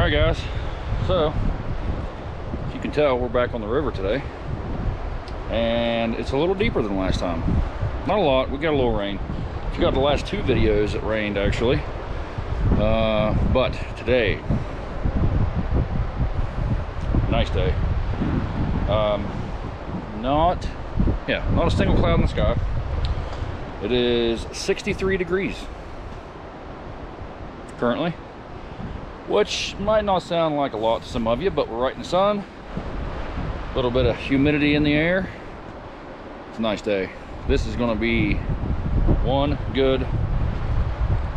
Alright guys, so if you can tell, we're back on the river today, and it's a little deeper than last time. Not a lot, we got a little rain. If you got the last two videos, it rained actually, but today, nice day. Not a single cloud in the sky. It is 63 degrees currently, which might not sound like a lot to some of you, but we're right in the sun. A little bit of humidity in the air. It's a nice day. This is going to be one good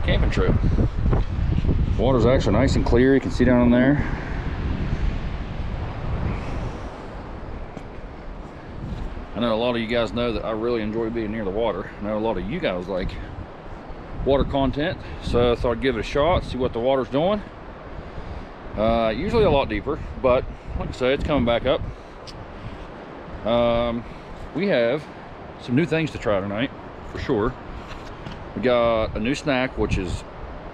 camping trip. Water's actually nice and clear. You can see down in there. I know a lot of you guys know that I really enjoy being near the water. I know a lot of you guys like water content, so I thought I'd give it a shot, see what the water's doing. Usually a lot deeper, but like I say, it's coming back up. We have some new things to try tonight, for sure. We got a new snack, which is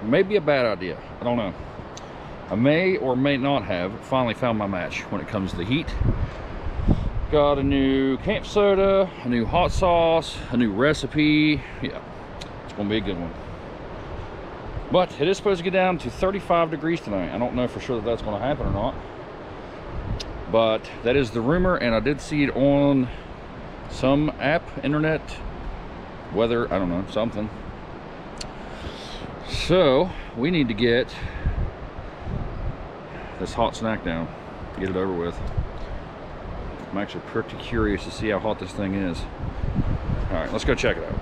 maybe a bad idea. I don't know. I may or may not have finally found my match when it comes to the heat. Got a new camp soda, a new hot sauce, a new recipe. Yeah, it's gonna be a good one. But it is supposed to get down to 35 degrees tonight. I don't know for sure that that's gonna happen or not, but that is the rumor, and I did see it on some app, internet, weather, I don't know, something. So we need to get this hot snack down, get it over with. I'm actually pretty curious to see how hot this thing is. All right, let's go check it out.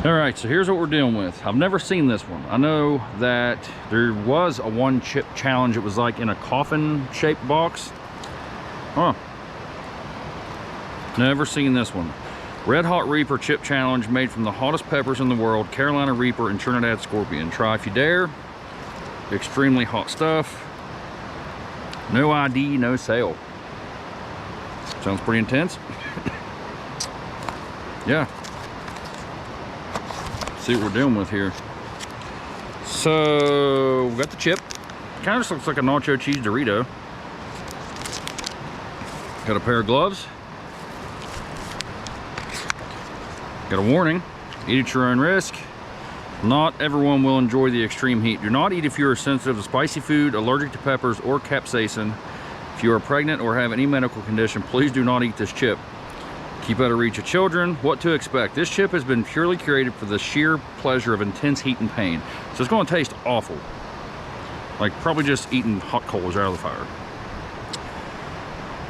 All right, so here's what we're dealing with. I've never seen this one. I know that there was a one chip challenge. It was like in a coffin shaped box. Huh. Never seen this one. Red Hot Reaper chip challenge made from the hottest peppers in the world, Carolina Reaper and Trinidad Scorpion. Try if you dare. Extremely hot stuff. No ID, no sale. Sounds pretty intense. Yeah. See what we're dealing with here. So we got the chip. Kind of just looks like a nacho cheese Dorito. Got a pair of gloves. Got a warning: eat at your own risk. Not everyone will enjoy the extreme heat. Do not eat if you are sensitive to spicy food, allergic to peppers, or capsaicin. If you are pregnant or have any medical condition, please do not eat this chip. Keep out of reach of children. What to expect? This chip has been purely created for the sheer pleasure of intense heat and pain. So it's going to taste awful. Like probably just eating hot coals out of the fire.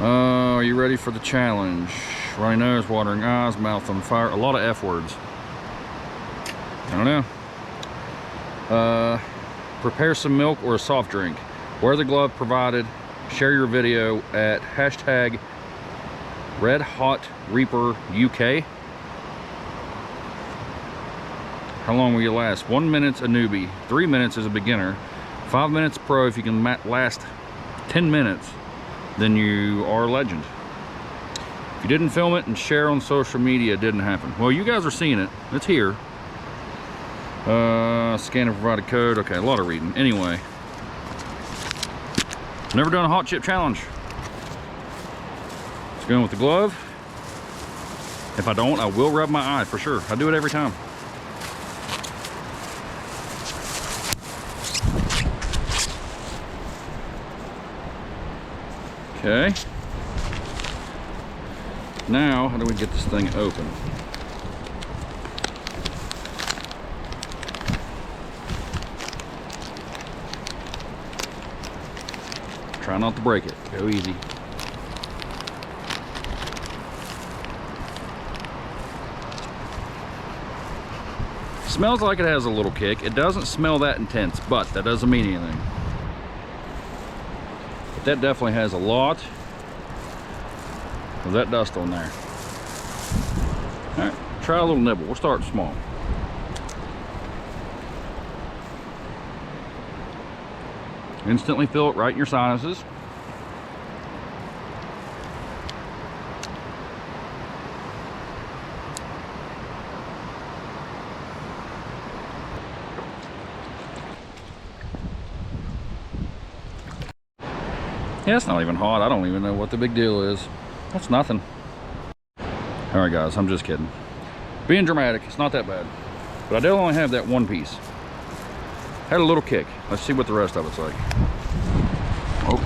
Are you ready for the challenge? Runny nose, watering eyes, mouth on fire. A lot of F words. I don't know. Prepare some milk or a soft drink. Wear the glove provided. Share your video at hashtag Red Hot Reaper UK. How long will you last? 1 minute's a newbie, 3 minutes is a beginner, 5 minutes pro. If you can last 10 minutes, then you are a legend. If you didn't film it and share on social media, it didn't happen. Well, you guys are seeing it. It's here. Scan and provide a code. Okay, a lot of reading. Anyway, never done a hot chip challenge. Let's go in with the glove. If I don't, I will rub my eye for sure. I do it every time. Okay. Now, how do we get this thing open? Try not to break it. Go easy. Smells like it has a little kick. It doesn't smell that intense, but that doesn't mean anything. But that definitely has a lot of that dust on there. All right, try a little nibble. We'll start small. Instantly feel it right in your sinuses. Yeah, it's not even hot. I don't even know what the big deal is. That's nothing. All right, guys, I'm just kidding. Being dramatic, it's not that bad. But I did only have that one piece. Had a little kick. Let's see what the rest of it's like. Oh.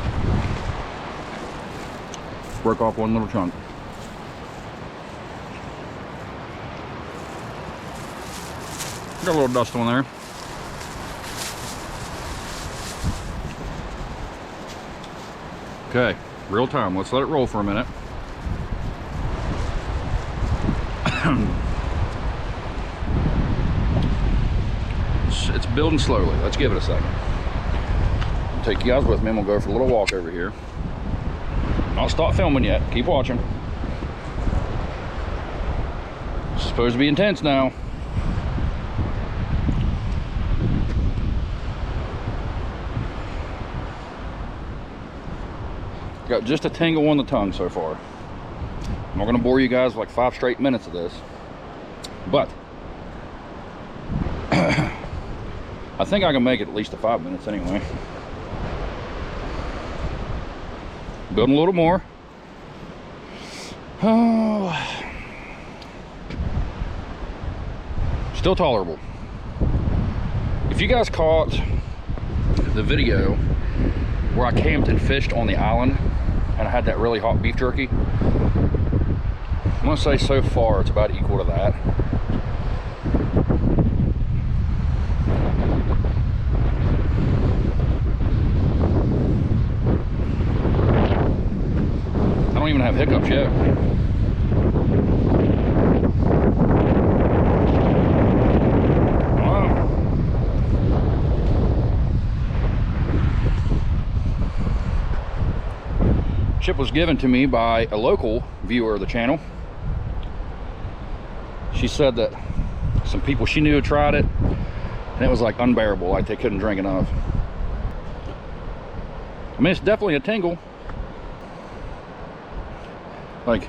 Broke off one little chunk. Got a little dust on there. Okay, real time. Let's let it roll for a minute. It's building slowly. Let's give it a second. I'll take you guys with me and we'll go for a little walk over here. I'll stop filming yet. Keep watching. It's supposed to be intense now. Got just a tingle on the tongue so far. I'm not going to bore you guys with like 5 straight minutes of this, but I think I can make it at least to 5 minutes anyway. Building a little more. Oh, still tolerable. If you guys caught the video where I camped and fished on the island and I had that really hot beef jerky, I'm gonna say so far it's about equal to that. I don't even have hiccups yet. Chip was given to me by a local viewer of the channel. She said that some people she knew had tried it and it was like unbearable, like they couldn't drink enough. I mean, it's definitely a tingle. Like,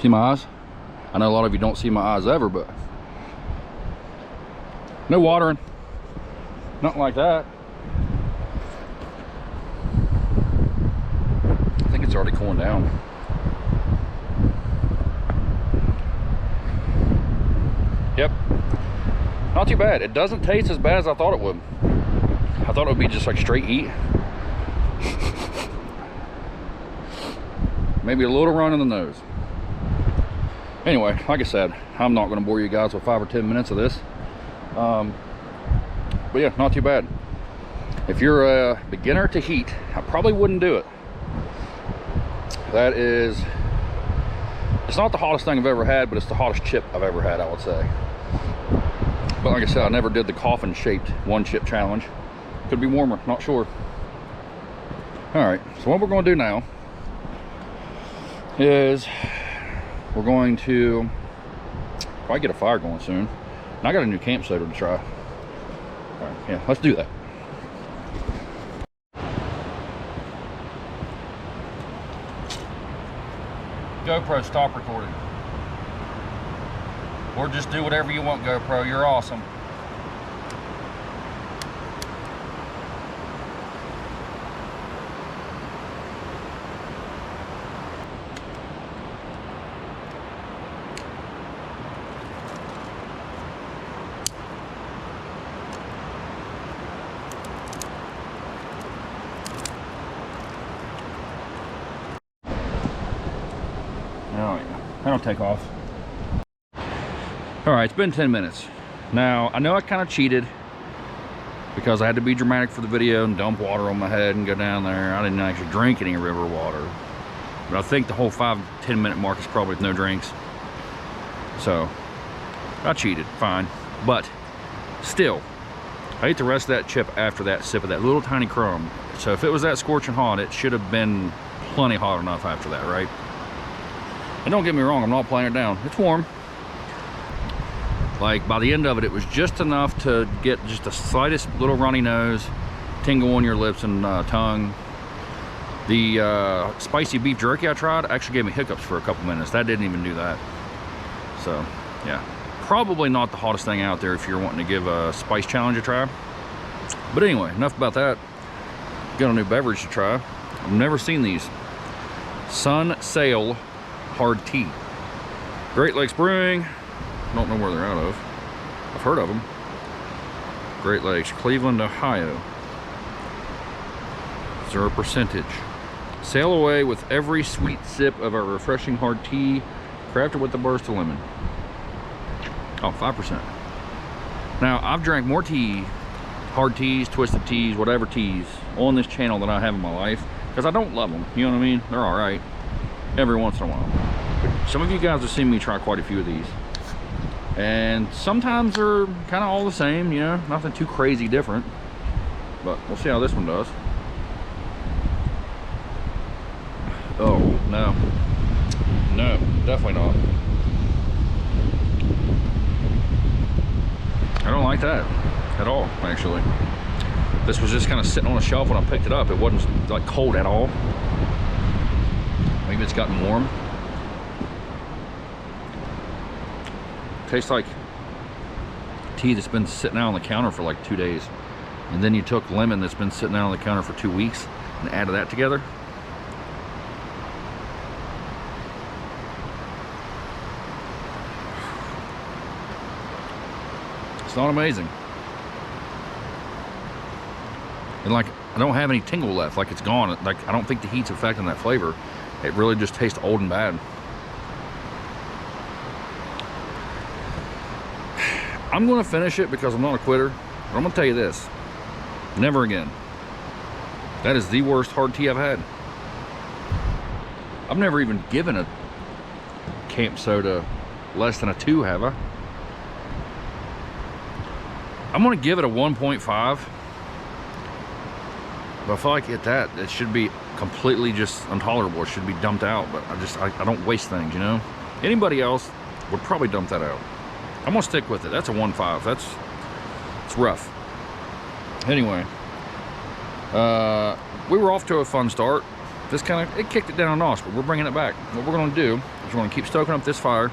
see my eyes? I know a lot of you don't see my eyes ever, but no watering, nothing like that. I think it's already cooling down. Yep, not too bad. It doesn't taste as bad as I thought it would. I thought it would be just like straight heat. Maybe a little run in the nose. Anyway, like I said, I'm not going to bore you guys with 5 or 10 minutes of this. But yeah, not too bad. If you're a beginner to heat, I probably wouldn't do it. That is, it's not the hottest thing I've ever had, but it's the hottest chip I've ever had, I would say. But like I said, I never did the coffin shaped 1-chip challenge. Could be warmer, not sure. All right, so what we're going to do now is we're going to probably get a fire going soon. And I got a new camp soda to try. All right, yeah, let's do that. GoPro, stop recording. Or just do whatever you want, GoPro. You're awesome. Oh yeah, that'll take off. All right, it's been 10 minutes. Now, I know I kind of cheated because I had to be dramatic for the video and dump water on my head and go down there. I didn't actually drink any river water. But I think the whole 5 to 10 minute mark is probably with no drinks. So, I cheated, fine. But, still, I ate the rest of that chip after that sip of that little tiny crumb. So if it was that scorching hot, it should have been plenty hot enough after that, right? And don't get me wrong, I'm not playing it down. It's warm. Like, by the end of it, it was just enough to get just the slightest little runny nose, tingle on your lips and tongue. The spicy beef jerky I tried actually gave me hiccups for a couple minutes. That didn't even do that. So, yeah. Probably not the hottest thing out there if you're wanting to give a spice challenge a try. But anyway, enough about that. Got a new beverage to try. I've never seen these. Sun Sail Hard Tea. Great Lakes Brewing. Don't know where they're out of. I've heard of them. Great Lakes, Cleveland, Ohio. 0%. Sail away with every sweet sip of our refreshing hard tea, crafted with a burst of lemon. Oh, 5%. Now, I've drank more tea, hard teas, twisted teas, whatever teas, on this channel than I have in my life, because I don't love them, you know what I mean? They're all right, every once in a while. But some of you guys have seen me try quite a few of these. And sometimes they're kind of all the same, you know, nothing too crazy different. But we'll see how this one does. Oh, no. No, definitely not. I don't like that at all, actually. This was just kind of sitting on a shelf when I picked it up. It wasn't like cold at all. Maybe it's gotten warm. Tastes like tea that's been sitting out on the counter for like 2 days. And then you took lemon that's been sitting out on the counter for 2 weeks and added that together. It's not amazing. And like, I don't have any tingle left, like it's gone. Like, I don't think the heat's affecting that flavor. It really just tastes old and bad. I'm gonna finish it because I'm not a quitter. But I'm gonna tell you this, never again. That is the worst hard tea I've had. I've never even given a camp soda less than a 2, have I? I'm gonna give it a 1.5. But I feel like at that, it should be completely just intolerable. It should be dumped out, but I don't waste things, you know? Anybody else would probably dump that out. I'm gonna stick with it. That's a 1.5. It's rough. Anyway, we were off to a fun start. It kicked it down a notch, but we're bringing it back. What we're gonna do is we're gonna keep stoking up this fire.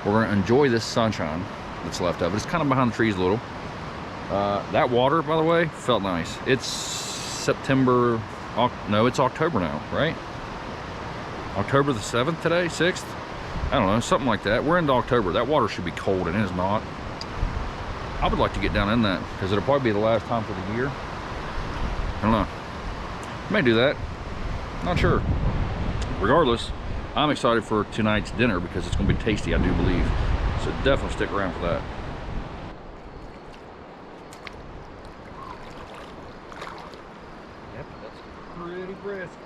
We're gonna enjoy this sunshine that's left of it. It's kind of behind the trees a little. That water, by the way, felt nice. It's September, no, it's October now, right? October the 7th today, 6th? I don't know, something like that. We're into October. That water should be cold, and it is not. I would like to get down in that, because it'll probably be the last time for the year. I don't know. May do that. Not sure. Regardless, I'm excited for tonight's dinner, because it's going to be tasty, I do believe. So definitely stick around for that. Yep, that's pretty brisk.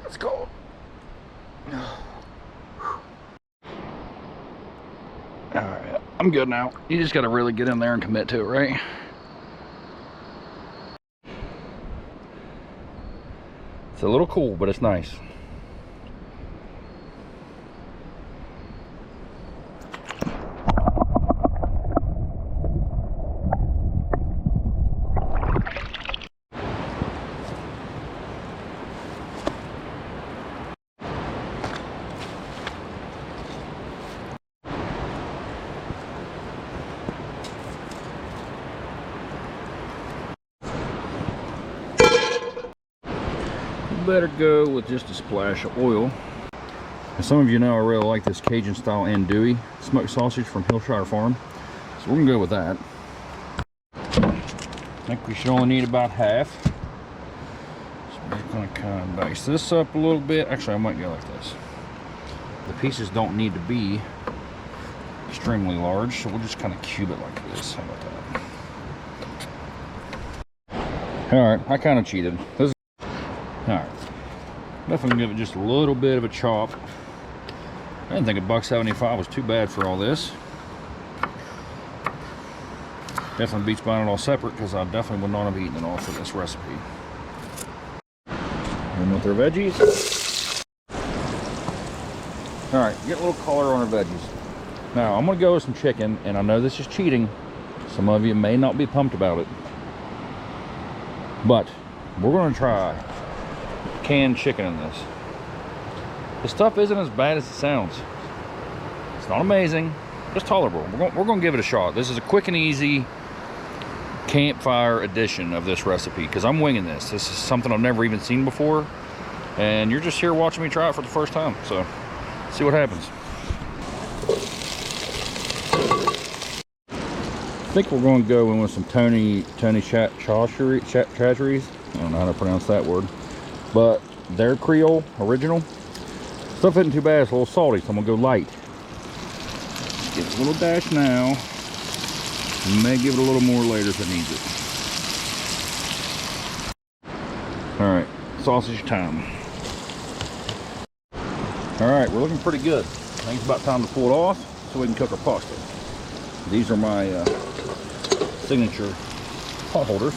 It's cold. Alright, I'm good now. You just gotta really get in there and commit to it, right? It's a little cool, but it's nice. Better go with just a splash of oil. And some of you know I really like this Cajun style andouille smoked sausage from Hillshire Farm, so we're gonna go with that. I think we should only need about half. So we're gonna kind of dice this up a little bit. Actually, I might go like this. The pieces don't need to be extremely large, so we'll just kind of cube it like this. How about that? All right, I kind of cheated. This is all right. Definitely give it just a little bit of a chop. I didn't think $1.75 was too bad for all this. Definitely beats buying it all separate, because I definitely would not have eaten it all for this recipe. And with our veggies. All right, get a little color on our veggies. Now I'm gonna go with some chicken, and I know this is cheating. Some of you may not be pumped about it, but we're gonna try canned chicken in this. The stuff isn't as bad as it sounds. It's not amazing, it's tolerable. We're gonna give it a shot. This is a quick and easy campfire edition of this recipe because I'm winging this. This is something I've never even seen before, and you're just here watching me try it for the first time. So, see what happens. I think we're going to go in with some Tony Chachere's. I don't know how to pronounce that word, but they're Creole original. Stuff isn't too bad. It's a little salty, so I'm gonna go light. Give it a little dash now. May give it a little more later if it needs it. All right, sausage time. All right, we're looking pretty good. I think it's about time to pull it off so we can cook our pasta. These are my signature pot holders.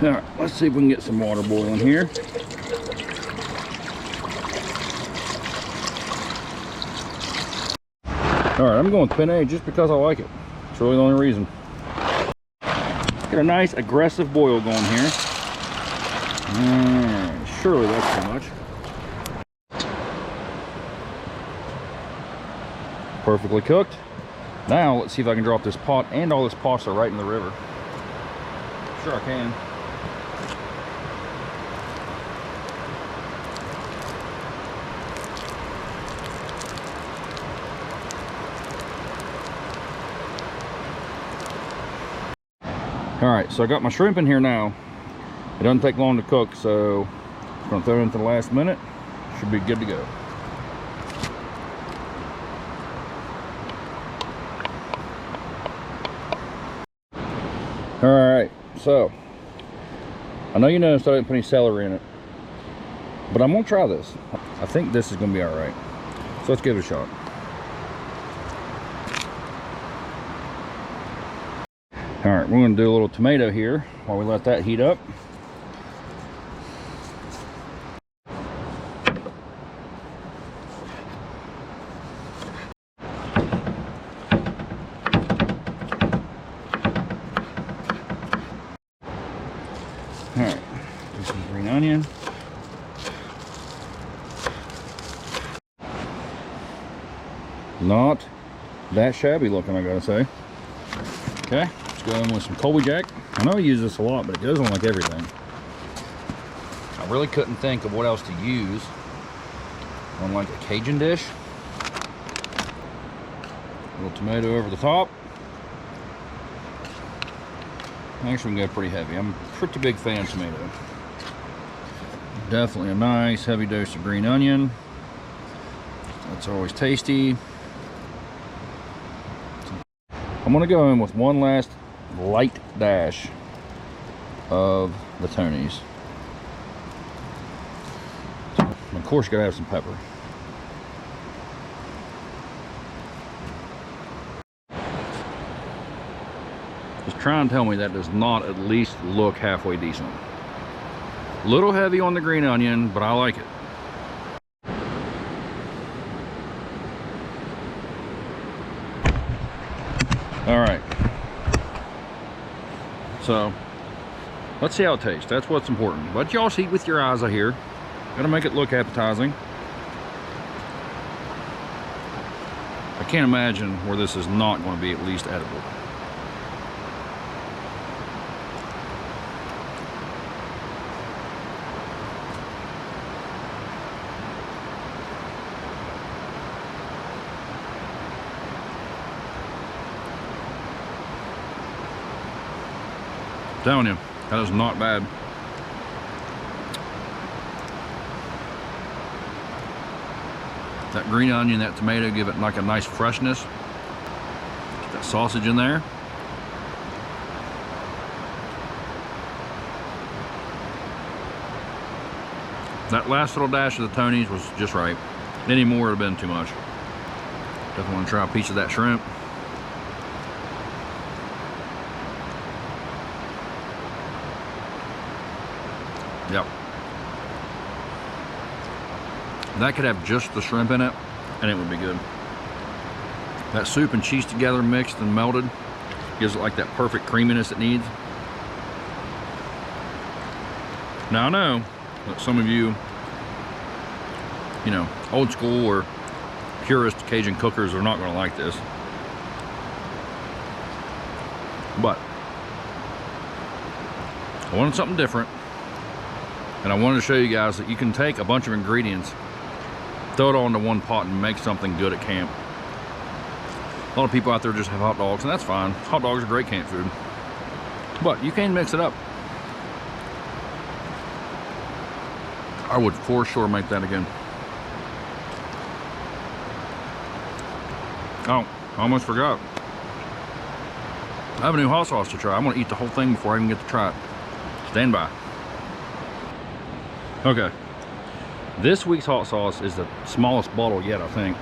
All right, let's see if we can get some water boiling here. All right, I'm going with penne just because I like it. It's really the only reason. Get a nice aggressive boil going here. Surely that's too much. Perfectly cooked. Now let's see if I can drop this pot and all this pasta right in the river. Sure I can. All right, so I got my shrimp in here now. It doesn't take long to cook, so I'm gonna throw it into the last minute. Should be good to go. All right, so I know you noticed I didn't put any celery in it, but I'm gonna try this. I think this is gonna be all right. So let's give it a shot. All right, we're gonna do a little tomato here while we let that heat up. All right, do some green onion. Not that shabby looking, I gotta say. Okay. Go in with some Colby Jack. I know I use this a lot, but it goes on like everything. I really couldn't think of what else to use on like a Cajun dish. A little tomato over the top. Actually, we can go pretty heavy. I'm a pretty big fan of tomato. Definitely a nice heavy dose of green onion. That's always tasty. I'm gonna go in with one last light dash of the Tonys. Of course, you gotta have some pepper. Just try and tell me that does not at least look halfway decent. A little heavy on the green onion, but I like it. All right. So let's see how it tastes. That's what's important. But y'all see with your eyes out here. Gotta make it look appetizing. I can't imagine where this is not going to be at least edible. I'm telling you, that is not bad. That green onion, that tomato give it like a nice freshness. Get that sausage in there. That last little dash of the Tonys was just right. Any more would have been too much. Definitely want to try a piece of that shrimp. Yep. That could have just the shrimp in it, and it would be good. That soup and cheese together mixed and melted gives it like that perfect creaminess it needs. Now I know that some of you, you know, old school or purist Cajun cookers are not going to like this. But I wanted something different. And I wanted to show you guys that you can take a bunch of ingredients, throw it all into one pot and make something good at camp. A lot of people out there just have hot dogs, and that's fine. Hot dogs are great camp food. But you can mix it up. I would for sure make that again. Oh, I almost forgot. I have a new hot sauce to try. I'm gonna eat the whole thing before I even get to try it. Stand by. Okay. This week's hot sauce is the smallest bottle yet, I think.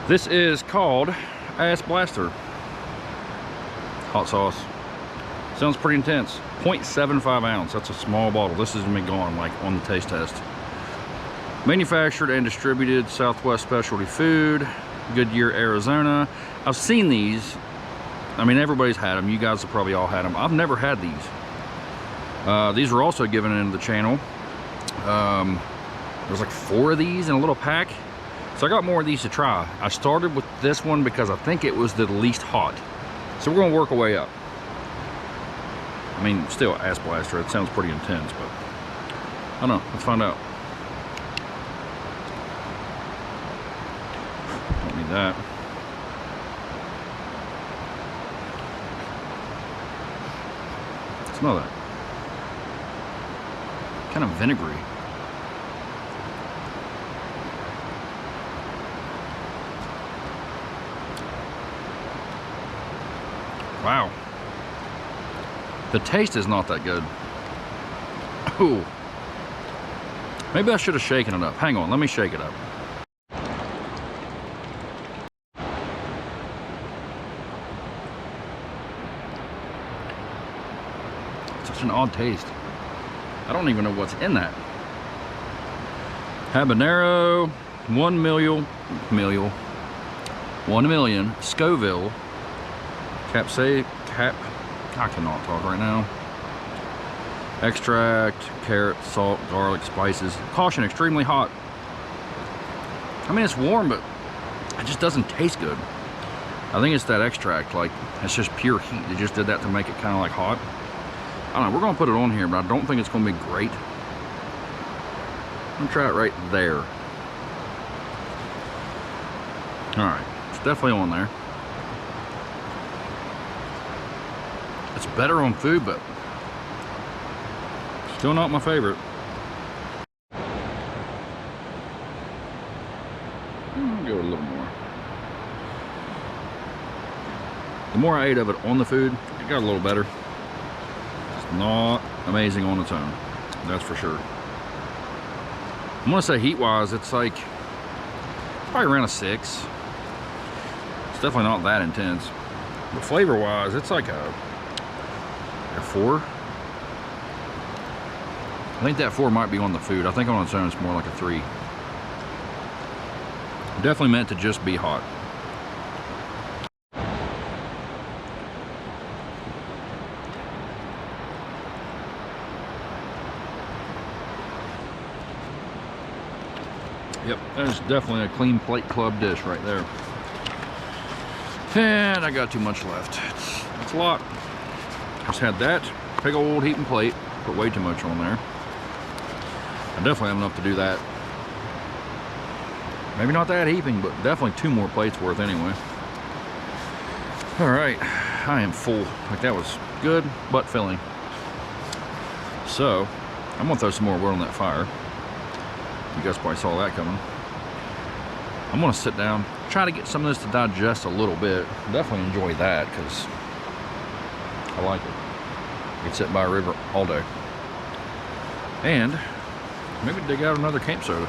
This is called Ass Blaster hot sauce. Sounds pretty intense. 0.75 ounce. That's a small bottle. This is me going like on the taste test. Manufactured and distributed Southwest Specialty Food, Goodyear, Arizona. I've seen these. I mean, everybody's had them. You guys have probably all had them. I've never had these. These were also given into the channel. There's like 4 of these in a little pack. So I got more of these to try. I started with this one because I think it was the least hot. So we're gonna work our way up. I mean, still Ass Blaster, it sounds pretty intense, but I don't know, let's find out. Don't need that. Smell that. Kind of vinegary. Wow. The taste is not that good. Ooh. Maybe I should have shaken it up. Hang on, let me shake it up. Such an odd taste. I don't even know what's in that. Habanero, 1 million Scoville, I cannot talk right now. Extract, carrot, salt, garlic, spices. Caution, extremely hot. I mean, it's warm, but it just doesn't taste good. I think it's that extract, like, it's just pure heat. They just did that to make it kind of like hot. I don't know, we're gonna put it on here, but I don't think it's gonna be great. I'm gonna try it right there. All right, it's definitely on there. It's better on food, but still not my favorite. I'll go a little more. The more I ate of it on the food, it got a little better. It's not amazing on its own, that's for sure. I'm gonna say heat-wise, it's like probably around a 6. It's definitely not that intense. But flavor-wise, it's like a 4. I think that 4 might be on the food. I think on its own it's more like a 3. Definitely meant to just be hot. Yep, that is definitely a clean plate club dish right there. And I got too much left. It's a lot. Just had that big old heaping plate. Put way too much on there. I definitely have enough to do that. Maybe not that heaping, but definitely 2 more plates worth anyway. All right, I am full. Like, that was good, but filling. So, I'm gonna throw some more wood on that fire. You guys probably saw that coming. I'm gonna sit down, try to get some of this to digest a little bit. Definitely enjoy that, because I like it. You can sit by a river all day. And maybe dig out another camp soda.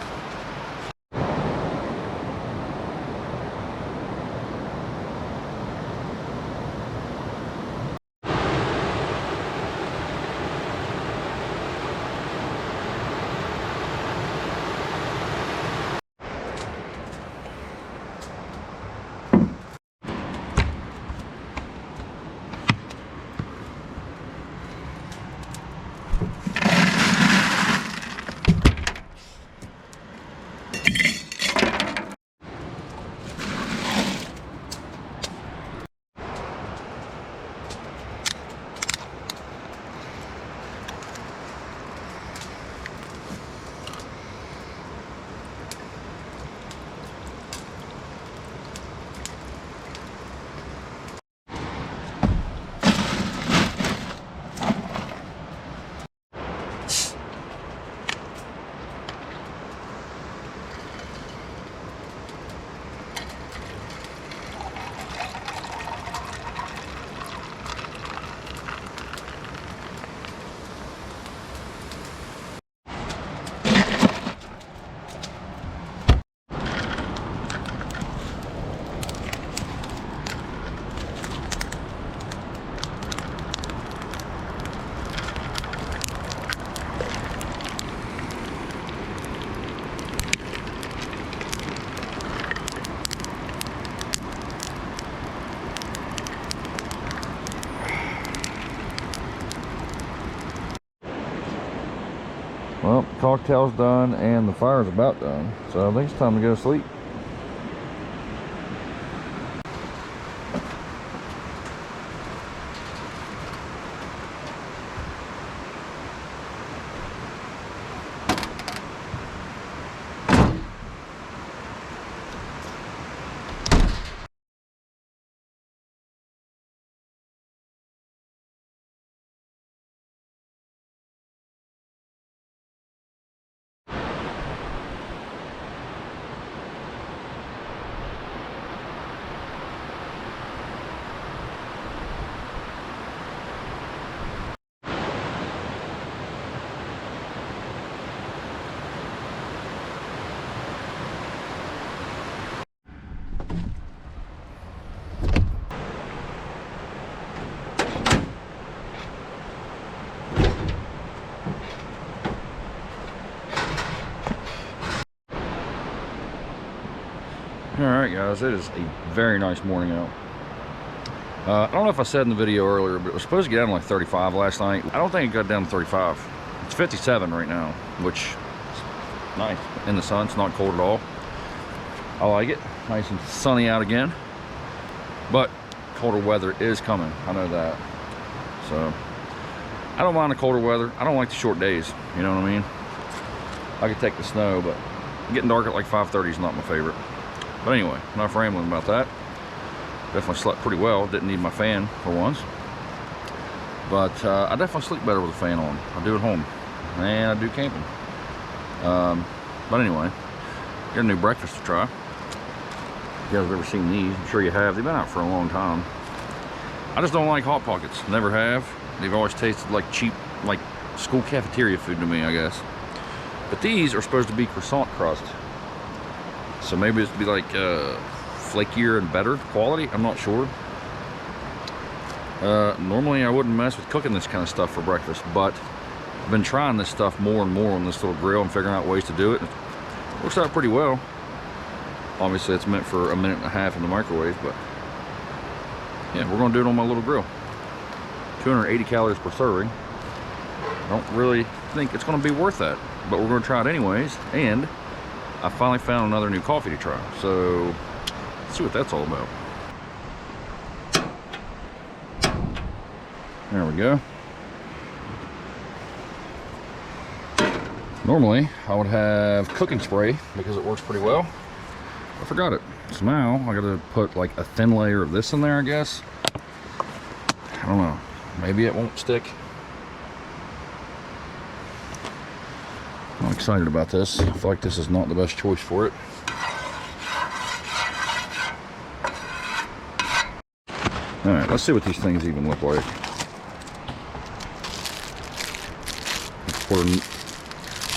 Well, the cocktail's done and the fire's about done, so I think it's time to go to sleep. Alright guys, it is a very nice morning out. I don't know if I said in the video earlier, but it was supposed to get down to like 35 last night. I don't think it got down to 35. It's 57 right now, which is nice. In the sun, it's not cold at all. I like it. Nice and sunny out again. But colder weather is coming. I know that. So, I don't mind the colder weather. I don't like the short days. You know what I mean? I could take the snow, but getting dark at like 5:30 is not my favorite. But anyway, enough rambling about that. Definitely slept pretty well. Didn't need my fan for once. But I definitely sleep better with a fan on. I do at home. And I do camping. But anyway, got a new breakfast to try. If you guys have ever seen these, I'm sure you have. They've been out for a long time. I just don't like Hot Pockets. Never have. They've always tasted like cheap, like school cafeteria food to me, I guess. But these are supposed to be croissant crust. So maybe it's be like flakier and better quality. I'm not sure. Normally I wouldn't mess with cooking this kind of stuff for breakfast, but I've been trying this stuff more and more on this little grill and figuring out ways to do it. It works out pretty well. Obviously it's meant for a minute and a half in the microwave, but yeah, we're gonna do it on my little grill. 280 calories per serving. I don't really think it's gonna be worth that, but we're gonna try it anyways. And I finally found another new coffee to try, so let's see what that's all about. There we go. Normally I would have cooking spray because it works pretty well. I forgot it, so now I gotta put like a thin layer of this in there, I guess. I don't know, maybe it won't stick. I'm excited about this. I feel like this is not the best choice for it. Alright, let's see what these things even look like.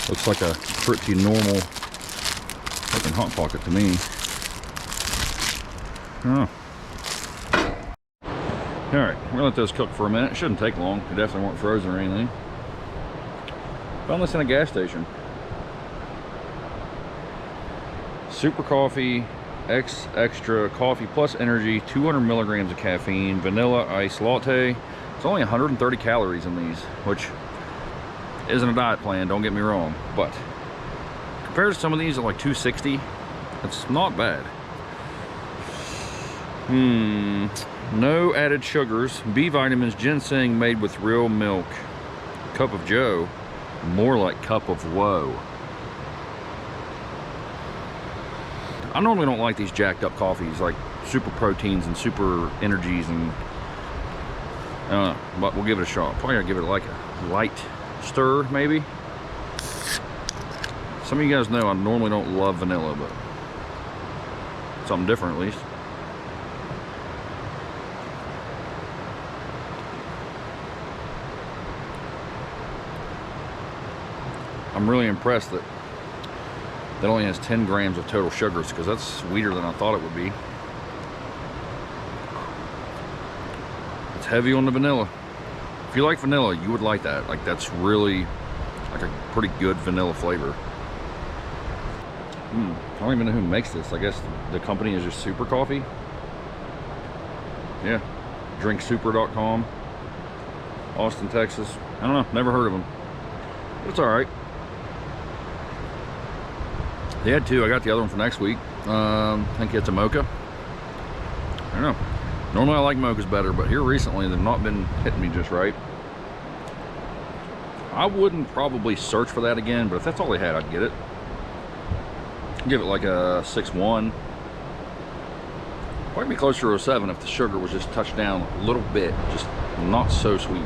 Looks like a pretty normal looking Hot Pocket to me. Oh. Alright, we're gonna let those cook for a minute. It shouldn't take long. They definitely weren't frozen or anything. Found this in a gas station. Super Coffee, Extra Coffee Plus Energy, 200 milligrams of caffeine, vanilla ice latte. It's only 130 calories in these, which isn't a diet plan, don't get me wrong, but compared to some of these at like 260, it's not bad. No added sugars, B vitamins, ginseng made with real milk, cup of joe, more like cup of woe. I normally don't like these jacked up coffees, like super proteins and super energies, and I don't know, but we'll give it a shot. Probably gotta give it like a light stir, maybe. Some of you guys know I normally don't love vanilla, but something different at least. I'm really impressed that that only has 10 grams of total sugars, because that's sweeter than I thought it would be. It's heavy on the vanilla. If you like vanilla, you would like that. Like, that's really like a pretty good vanilla flavor. I don't even know who makes this. I guess the company is just Super Coffee. Yeah, drinksuper.com, Austin, Texas. I don't know, never heard of them. But it's all right. They had two. I got the other one for next week. I think it's a mocha. I don't know. Normally I like mochas better, but here recently they've not been hitting me just right. I wouldn't probably search for that again, but if that's all they had, I'd get it. Give it like a 6.1. Probably be closer to a 7 if the sugar was just touched down a little bit, just not so sweet.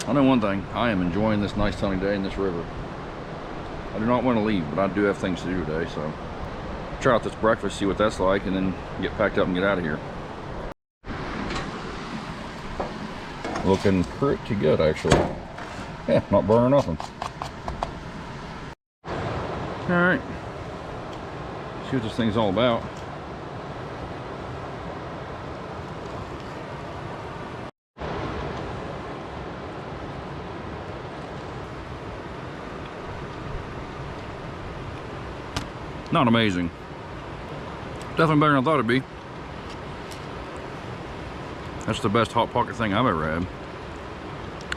I know one thing, I am enjoying this nice sunny day in this river. I do not want to leave, but I do have things to do today, so try out this breakfast, see what that's like, and then get packed up and get out of here. Looking pretty good, actually. Yeah, not burning nothing. All right, see what this thing's all about. Not amazing. Definitely better than I thought it'd be. That's the best Hot Pocket thing I've ever had.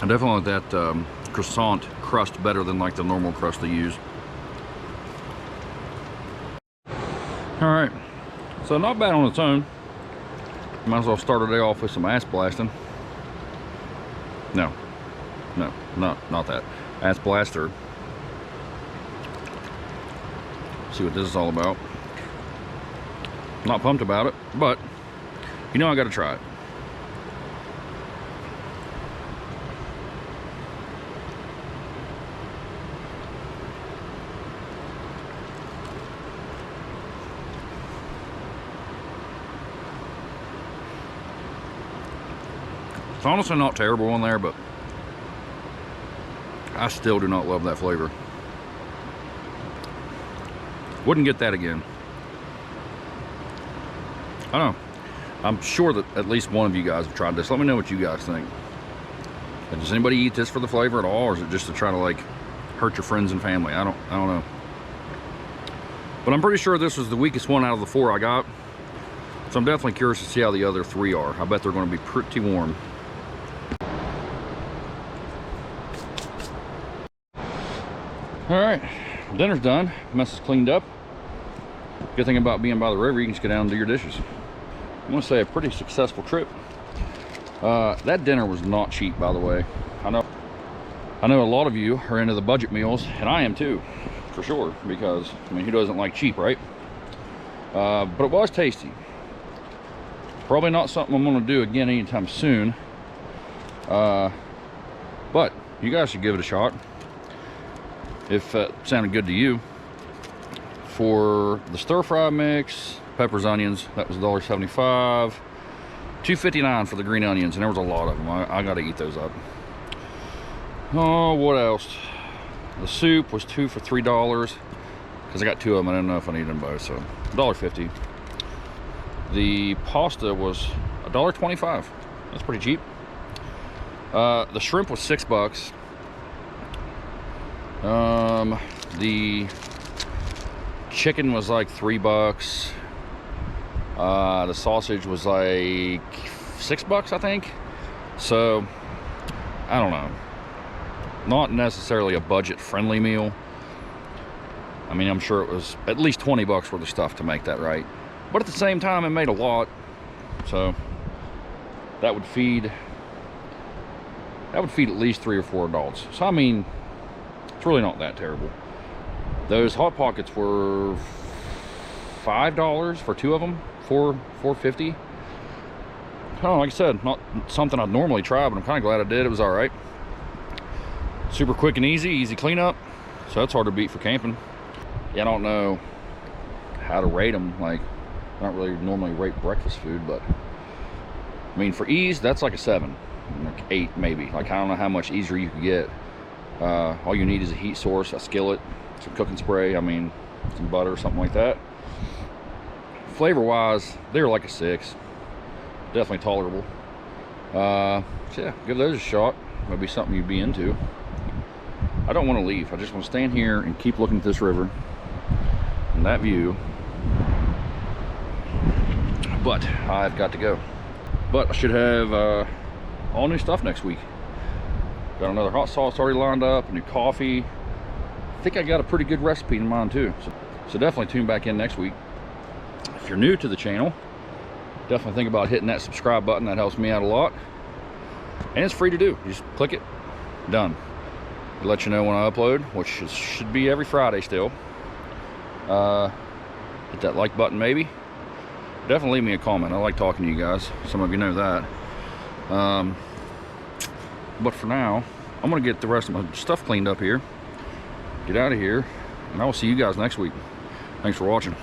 I definitely like that croissant crust better than like the normal crust they use. All right, so not bad on its own. Might as well start our day off with some ass blasting. No, not that. Ass blaster. See what this is all about. Not pumped about it, but you know I gotta try it. It's honestly not terrible in there, but I still do not love that flavor. Wouldn't get that again. I don't know. I'm sure that at least one of you guys have tried this. Let me know what you guys think. And does anybody eat this for the flavor at all, or is it just to try to like hurt your friends and family? I don't know. But I'm pretty sure this was the weakest one out of the 4 I got. So I'm definitely curious to see how the other 3 are. I bet they're going to be pretty warm. All right, dinner's done. Mess is cleaned up. Good thing about being by the river, you can just go down and do your dishes. I'm gonna say a pretty successful trip. That dinner was not cheap, by the way. I know a lot of you are into the budget meals, and I am too, for sure, because I mean, who doesn't like cheap, right? But it was tasty. Probably not something I'm gonna do again anytime soon. But you guys should give it a shot if it sounded good to you. For the stir fry mix, peppers, onions, that was $1.75. $2.59 for the green onions, and there was a lot of them. I gotta eat those up. Oh, what else? The soup was 2 for $3 because I got 2 of them. I didn't know if I needed them both, so $1.50. The pasta was $1.25. That's pretty cheap. The shrimp was $6. The chicken was like $3. The sausage was like $6, I think. So I don't know, not necessarily a budget friendly meal. I mean, I'm sure it was at least 20 bucks worth of stuff to make that right, but at the same time it made a lot, so that would feed at least 3 or 4 adults. So I mean, it's really not that terrible. Those Hot Pockets were $5 for 2 of them, $4.50. Oh, like I said, not something I'd normally try, but I'm kind of glad I did. It was all right. Super quick and easy cleanup, so that's hard to beat for camping. Yeah, I don't know how to rate them. Like, I don't really normally rate breakfast food, but I mean, for ease, that's like a 7, like 8 maybe. Like, I don't know how much easier you could get. All you need is a heat source, a skillet, some cooking spray, I mean, some butter, something like that. Flavor wise, they're like a 6. Definitely tolerable. So yeah, give those a shot. Maybe something you'd be into. I don't want to leave. I just want to stand here and keep looking at this river and that view. But I've got to go. But I should have all new stuff next week. Got another hot sauce already lined up, a new coffee. I think I got a pretty good recipe in mind too. So definitely tune back in next week. If you're new to the channel, definitely think about hitting that subscribe button. That helps me out a lot. And it's free to do. You just click it, done. It'll let you know when I upload, which should be every Friday still. Hit that like button maybe. Definitely leave me a comment. I like talking to you guys. Some of you know that. But for now, I'm gonna get the rest of my stuff cleaned up here, get out of here, and I will see you guys next week. Thanks for watching.